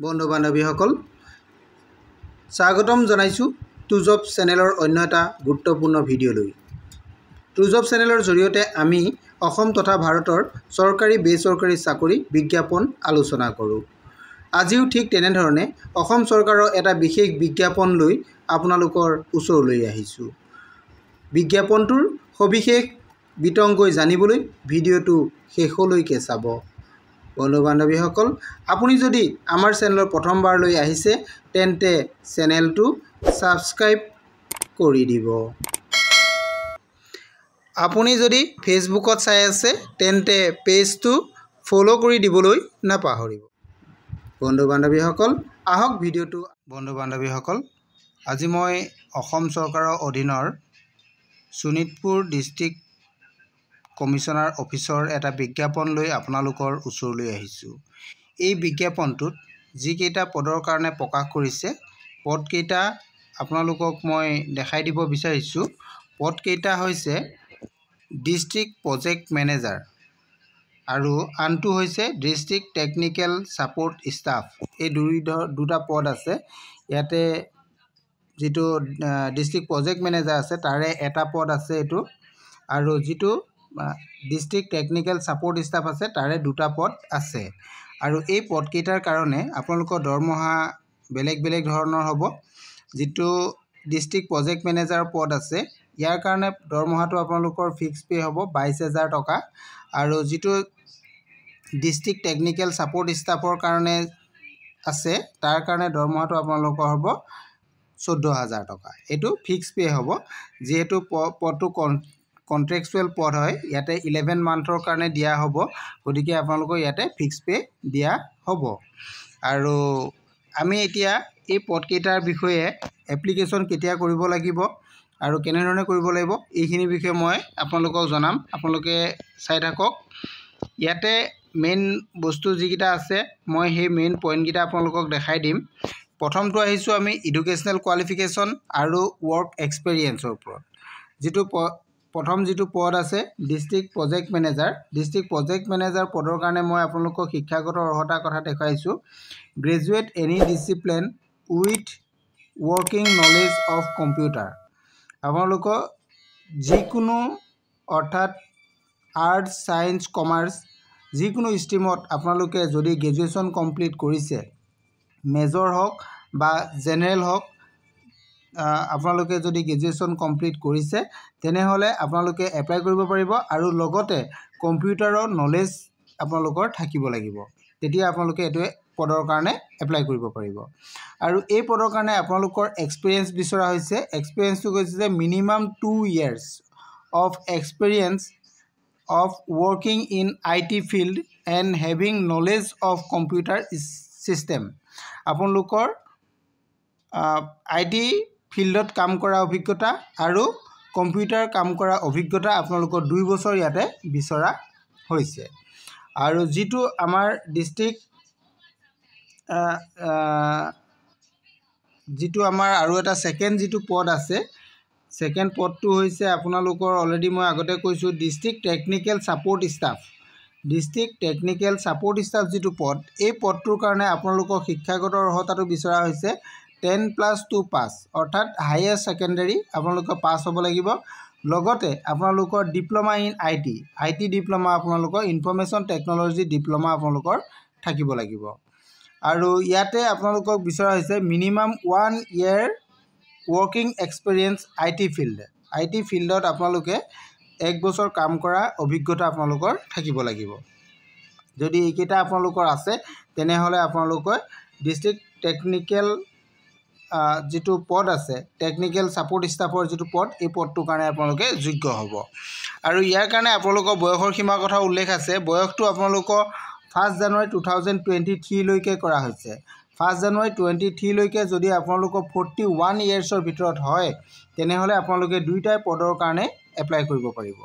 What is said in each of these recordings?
বন্ধু বান্ধৱীসকল স্বাগতম জনাইছো টুজব চেনেলৰ অন্য এটা গুৰুত্বপূৰ্ণ ভিডিঅ'লৈ। টুজব চেনেলৰ জৰিয়তে আমি অসম তথা ভাৰতৰ চৰকাৰী বেচৰকাৰী চাকৰি বিজ্ঞাপন আলোচনা কৰোঁ। আজিও ঠিক তেনেধৰণে অসম চৰকাৰৰ এটা বিশেষ বিজ্ঞাপন লৈ আপোনালোকৰ ওচৰলৈ আহিছোঁ। বিজ্ঞাপনটোৰ সবিশেষ বিতংকৈ জানিবলৈ ভিডিঅ'টো শেষলৈকে চাব। বন্ধু বান্ধৱীসকল, আপুনি যদি আমাৰ চেনেলৰ প্ৰথমবাৰলৈ আহিছে তেন্তে চেনেলটো ছাবস্ক্ৰাইব কৰি দিব। আপুনি যদি ফেচবুকত চাই আছে তেন্তে পেজটো ফ'ল' কৰি দিবলৈ নাপাহৰিব। বন্ধু বান্ধৱীসকল, আহক ভিডিঅ'টো। বন্ধু বান্ধৱীসকল, আজি মই অসম চৰকাৰৰ অধীনৰ শোণিতপুৰ ডিষ্ট্ৰিক্ট কমিশ্যনাৰ অফিচৰ এটা বিজ্ঞাপন লৈ আপোনালোকৰ ওচৰলৈ আহিছোঁ। এই বিজ্ঞাপনটোত যিকেইটা পদৰ কাৰণে প্ৰকাশ কৰিছে পদকেইটা আপোনালোকক মই দেখাই দিব বিচাৰিছোঁ। পদকেইটা হৈছে ডিষ্ট্ৰিক্ট প্ৰজেক্ট মেনেজাৰ আৰু আনটো হৈছে ডিষ্ট্ৰিক্ট টেকনিকেল ছাপোৰ্ট ষ্টাফ। এই দুটা পদ আছে। ইয়াতে যিটো ডিষ্ট্ৰিক্ট প্ৰজেক্ট মেনেজাৰ আছে তাৰে এটা পদ আছে এইটো, আৰু যিটো ডিষ্ট্ৰিক্ট টেকনিকেল ছাপোৰ্ট ষ্টাফ আছে তাৰে দুটা পদ আছে। আৰু এই পদকেইটাৰ কাৰণে আপোনালোকৰ দৰমহা বেলেগ বেলেগ ধৰণৰ হ'ব। যিটো ডিষ্ট্ৰিক্ট প্ৰজেক্ট মেনেজাৰ পদ আছে ইয়াৰ কাৰণে দৰমহাটো আপোনালোকৰ ফিক্স পে' হ'ব 22,000 টকা, আৰু যিটো ডিষ্ট্ৰিক্ট টেকনিকেল ছাপোৰ্ট ষ্টাফৰ কাৰণে আছে তাৰ কাৰণে দৰমহাটো আপোনালোকৰ হ'ব 14,000 টকা। এইটো ফিক্স পে' হ'ব। যিহেতু পদটো কণ্ট্ৰেকচুৱেল পদ হয়, ইয়াতে 11 মান্থৰ কাৰণে দিয়া হ'ব, গতিকে আপোনালোকৰ ইয়াতে ফিক্স পে' দিয়া হ'ব। আৰু আমি এতিয়া এই পদকেইটাৰ বিষয়ে এপ্লিকেশ্যন কেতিয়া কৰিব লাগিব আৰু কেনেধৰণে কৰিব লাগিব এইখিনিৰ বিষয়ে মই আপোনালোকক জনাম। আপোনালোকে চাই থাকক। ইয়াতে মেইন বস্তু যিকেইটা আছে মই সেই মেইন পইণ্টকেইটা আপোনালোকক দেখাই দিম। প্ৰথমটো আহিছোঁ আমি এডুকেশ্যনেল কোৱালিফিকেশ্যন আৰু ৱৰ্ক এক্সপেৰিয়েঞ্চৰ ওপৰত। প্ৰথম যিটো পদ আছে district project manager. District project manager পদৰ কাৰণে মই আপোনালোকক শিক্ষাগত অৰ্হতাৰ কথা দেখুৱাইছোঁ। Graduate any discipline with working knowledge of computer. আপোনালোকৰ যিকোনো অৰ্থাৎ আৰ্টছ, ছায়েন্স, কমাৰ্চ যিকোনো ষ্ট্ৰীমত আপোনালোকে যদি গ্ৰেজুৱেশ্যন কমপ্লিট কৰিছে, মেজৰ হওক বা জেনেৰেল হওক, আপোনালোকে যদি গ্ৰেজুৱেশ্যন কমপ্লিট কৰিছে তেনেহ'লে আপোনালোকে এপ্লাই কৰিব পাৰিব, আৰু লগতে কম্পিউটাৰৰ নলেজ আপোনালোকৰ থাকিব লাগিব। তেতিয়া আপোনালোকে এইটোৱে পদৰ কাৰণে এপ্লাই কৰিব পাৰিব। আৰু এই পদৰ কাৰণে আপোনালোকৰ এক্সপিৰিয়েঞ্চ বিচৰা হৈছে। এক্সপিৰিয়েঞ্চটো কৈছে যে minimum 2 years of experience of working in IT field and having knowledge of computer system। আপোনালোকৰ IT ফিল্ডত কাম কৰা অভিজ্ঞতা আৰু কম্পিউটাৰ কাম কৰা অভিজ্ঞতা আপোনালোকৰ 2 বছৰ ইয়াতে বিচৰা হৈছে। আৰু যিটো আমাৰ যিটো আমাৰ আৰু এটা ছেকেণ্ড যিটো পদ আছে, ছেকেণ্ড পদটো হৈছে আপোনালোকৰ অলৰেডি মই আগতে কৈছোঁ district technical support staff. District technical support staff যিটো পদ, এই পদটোৰ কাৰণে আপোনালোকৰ শিক্ষাগত অৰ্হতাটো বিচৰা হৈছে 10+2 পাছ, অৰ্থাৎ হায়াৰ ছেকেণ্ডেৰী আপোনালোকৰ পাছ হ'ব লাগিব। লগতে আপোনালোকৰ ডিপ্ল'মা ইন IT ডিপ্ল'মা, আপোনালোকৰ ইনফৰ্মেশ্যন টেকন'লজি ডিপ্ল'মা আপোনালোকৰ থাকিব লাগিব। আৰু ইয়াতে আপোনালোকক বিচৰা হৈছে minimum 1 year working experience IT ফিল্ডত আপোনালোকে 1 বছৰ কাম কৰা অভিজ্ঞতা আপোনালোকৰ থাকিব লাগিব। যদি এইকেইটা আপোনালোকৰ আছে তেনেহ'লে আপোনালোকে ডিষ্ট্ৰিক্ট টেকনিকেল যিটো পদ আছে, টেকনিকেল ছাপোৰ্ট ষ্টাফৰ যিটো পদ, এই পদটোৰ কাৰণে আপোনালোকে যোগ্য হ'ব। আৰু ইয়াৰ কাৰণে আপোনালোকৰ বয়সৰ সীমাৰ কথা উল্লেখ আছে। বয়সটো আপোনালোকৰ 1 জানুৱাৰী 2023 লৈকে কৰা হৈছে। 1 জানুৱাৰী 2023 লৈকে যদি আপোনালোকৰ 41 yearsৰ ভিতৰত হয় তেনেহ'লে আপোনালোকে দুইটাই পদৰ কাৰণে এপ্লাই কৰিব পাৰিব।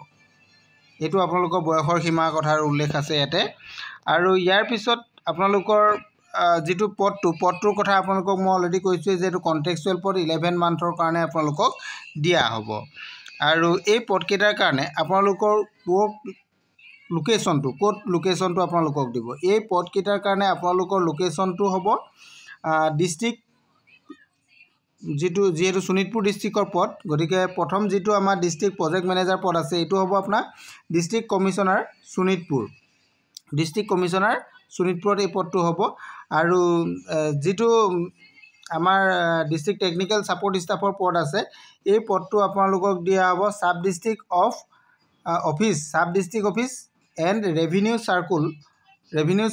এইটো আপোনালোকৰ বয়সৰ সীমাৰ কথাৰ উল্লেখ আছে ইয়াতে। আৰু ইয়াৰ পিছত আপোনালোকৰ যিটো পদটোৰ কথা আপোনালোকক মই অলৰেডি কৈছোঁ যে এইটো কণ্ট্ৰেকচুৱেল পদ, 11 মান্থৰ কাৰণে আপোনালোকক দিয়া হ'ব। আৰু এই পদকেইটাৰ কাৰণে আপোনালোকৰ লোকেশ্যনটো ক'ত লোকেশ্যনটো আপোনালোকক দিব এই পদকেইটাৰ কাৰণে আপোনালোকৰ লোকেশ্যনটো হ'ব ডিষ্ট্ৰিক্ট যেহেতু শোণিতপুৰ ডিষ্ট্ৰিক্টৰ পদ গতিকে প্ৰথম যেটো আমাৰ ডিষ্ট্ৰিক্ট প্ৰজেক্ট মেনেজাৰ পদ আছে এটো হ'ব আপোনাৰ district commissioner Sonitpur district commissioner শোণিতপুৰত এই পদটো হ'ব আৰু যেটো আমাৰ ডিষ্ট্ৰিক্ট টেকনিক্যাল সাপোৰ্ট স্টাফৰ পদ আছে এই পদটো আপোনালোকক দিয়া হ'ব sub district office sub district office and revenue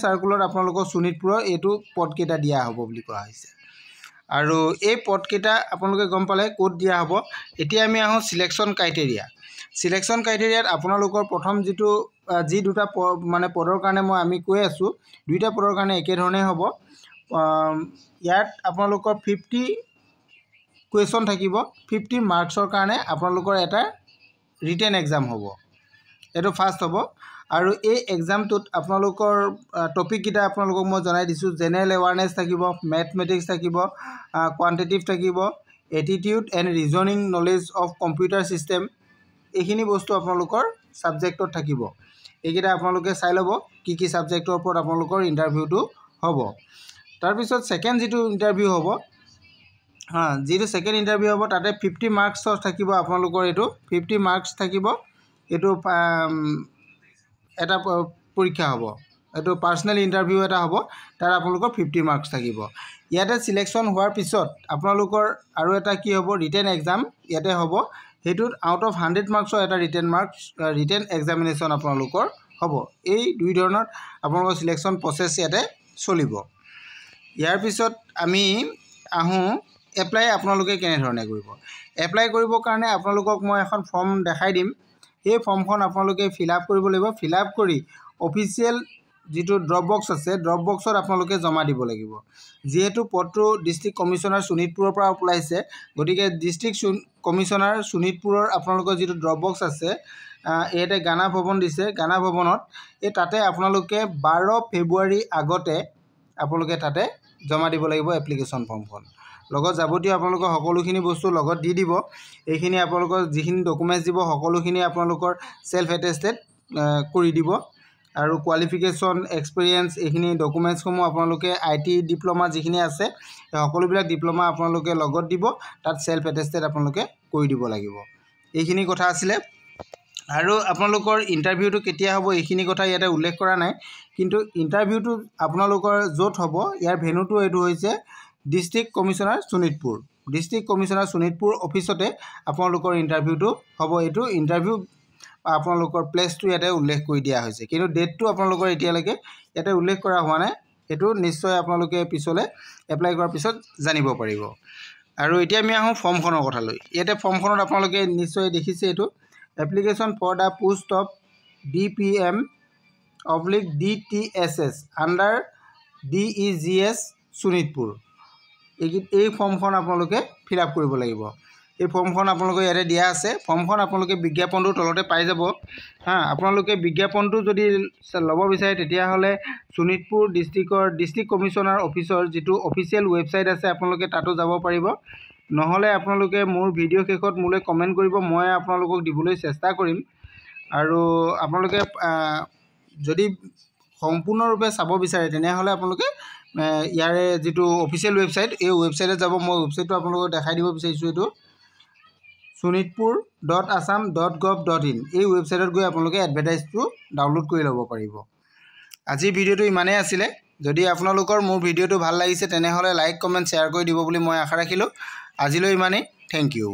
সাৰ্কুলত আপোনালোকৰ শোণিতপুৰৰ এইটো পদকেইটা দিয়া হ'ব বুলি কোৱা হৈছে আৰু এই পদকেইটা আপোনালোকে গম পালে কোড দিয়া হ'ব এতিয়া আমি আহো সিলেকশন ক্ৰাইটেৰিয়াত আপোনালোকৰ প্ৰথম যেটো যি দুটা মানে পদৰ কাৰণে মই আমি কৈ আছো দুইটা পদৰ কাৰণে একে ধৰণে হ'ব ইয়াত আপোনালোকৰ 50 কুৱেশ্যন থাকিব 50 মাৰ্কছৰ কাৰণে আপোনালোকৰ এটা ৰিটেন এক্সাম হ'ব এটো ফাৰ্স্ট হ'ব আৰু এই এক্সামটোত আপোনালোকৰ টপিক কিটা আপোনালোকক মই জনাই দিছো জেনাৰেল এৱাৰনেছ থাকিব ম্যাথমেটিক্স থাকিব কোৱান্টিটেটিভ থাকিব attitude and reasoning knowledge of computer system এইখিনি বস্তু আপোনালোকৰ সাবজেক্টত থাকিব এইকিটা আপোনালোকে চাই ল'ব কি সাবজেক্টৰ ওপৰত আপোনালোকৰ ইন্টাৰভিউটো হ'ব তাৰ পিছত সেকেন্ড যেটো ইন্টাৰভিউ হ'ব যেটো সেকেন্ড ইন্টাৰভিউ হ'ব তাতে 50 মাৰ্কছৰ থাকিব আপোনালোকৰ এটো 50 মাৰ্কছ থাকিব এটো এটা পৰীক্ষা হ'ব এটো পাৰ্সোনাল ইন্টাৰভিউ এটা হ'ব তাৰ আপোনালোকৰ 50 মাৰ্কছ থাকিব ইয়াতে সিলেকশন হোৱাৰ পিছত আপোনালোকৰ আৰু এটা কি হ'ব ৰিটেন এক্সাম ইয়াতে হ'ব হেতুত আউট অফ 100 মাৰ্কছৰ এটা ৰিটেন এক্সামিনেশ্যন আপোনালোকৰ হ'ব এই দুই ধৰণৰ আপোনালোকৰ সিলেকশন প্ৰসেস ইয়াতে চলিব ইয়াৰ পিছত আমি আহো এপ্লাই আপোনালোকে কেনে ধৰণে কৰিব এপ্লাই কৰিব কাৰণে আপোনালোকক মই এখন ফৰ্ম দেখাই দিম এই ফৰ্মখন আপোনালোকে ফিল আপ কৰিব লাগিব ফিল আপ কৰি অফিচিয়েল যেটো ড্ৰপ বক্স আছে ড্ৰপ বক্সত আপোনালোকে জমা দিব লাগিব যেহেতু পদটো ডিস্ট্ৰিক্ট কমিশনাৰ শোণিতপুৰৰ পৰা ওলাইছে গতিকে ডিস্ট্ৰিক্ট কমিশনাৰ শোণিতপুৰৰ আপোনালোকৰ যেটো ড্ৰপ বক্স আছে এতে গানা ভৱন দিছে গানা ভৱনত এই তাতে আপোনালোকে 12 ফেব্ৰুৱাৰী আগতে আপোনালোকে তাতে জমা দিব লাগিব এপ্লিকেশন ফৰ্মখন লগত যাবতীয় আপোনালোকৰ সকলোখিনি বস্তু লগত দি দিব এইখিনি আপোনালোকৰ যিখিনি ডকুমেন্টছ দিব সকলোখিনি আপোনালোকৰ সেলফ এটেস্টেড কৰি দিব আৰু কোৱালিফিকেশন এক্সপেৰিয়েন্স এইখিনি ডকুমেন্টছ সমূহ আপোনালোকে আইটি ডিপ্লোমা যিখিনি আছে সকলোবিলাক ডিপ্লোমা আপোনালোকে লগত দিব তাত সেলফ এটেস্টেড আপোনালোকে কৰি দিব লাগিব এইখিনি কথা আছিল আৰু আপোনালোকৰ ইন্টাৰভিউটো কেতিয়া হ'ব এইখিনি কথা ইয়াতে উল্লেখ কৰা নাই কিন্তু ইন্টাৰভিউটো আপোনালোকৰ য'ত হ'ব ইয়াৰ ভেন্যুটো এটো হৈছে ডিস্ট্ৰিক্ট কমিশনাৰ শোণিতপুৰ অফিসতে আপোনালোকৰ ইন্টাৰভিউটো হ'ব এটো ইন্টাৰভিউ আপোনালোকৰ প্লেসটো ইয়াতে উল্লেখ কৰি দিয়া হৈছে কিন্তু ডেটটো আপোনালোকৰ এতিয়ালৈকে ইয়াতে উল্লেখ কৰা হোৱা নাই এটো নিশ্চয় আপোনালোকে পিছলে এপ্লাই কৰাৰ পিছত জানিব পাৰিব আৰু এতিয়া আমি আহো ফৰ্মখনৰ কথা লৈ ইয়াতে ফৰ্মখনত আপোনালোকে নিশ্চয় দেখিছে এটো application for the post of DPM/DTSS under DEGS Sonitpur এই ফৰ্মখন আপোনালোকে ফিল আপ কৰিব লাগিব এই ফৰ্মখন আপোনালোকে ইয়াতে দিয়া আছে ফৰ্মখন আপোনালোকে বিজ্ঞাপনটো তলতে পাই যাব আপোনালোকে বিজ্ঞাপনটো যদি লব বিচাৰে তেতিয়া হলে শোণিতপুৰ ডিস্ট্ৰিক্ট কমিশনাৰ অফিচৰ যেটো অফিচিয়েল ওয়েবসাইট আছে আপোনালোকে তাতো যাব পাৰিব নহলে আপোনালোকে মোৰ ভিডিও শেষত মোলে কমেন্ট কৰিব মই আপোনালোকক দিবলৈ চেষ্টা কৰিম আৰু আপোনালোকে যদি সম্পূৰ্ণৰূপে চাব বিচাৰে তেনে হলে আপোনালোকে ইয়াৰে যেটো অফিচিয়েল ওয়েবসাইট এই ওয়েবসাইটত যাব মই ওয়েবসাইটটো আপোনালোকক দেখাই দিব বিচাৰিছো এটো sonitpur.assam.gov.in এই ওয়েবসাইটত গৈ আপোনালোকে এডভাৰটাইজটো ডাউনলোড কৰি ল'ব পাৰিব আজি ভিডিওটো ইমানেই আছিল যদি আপোনালোকৰ মোৰ ভিডিওটো ভাল লাগিছে তেনে হলে লাইক কমেন্ট শেয়াৰ কৰি দিব বুলি মই আশা ৰাখিলো আজিলৈ ইমানেই থ্যাংক ইউ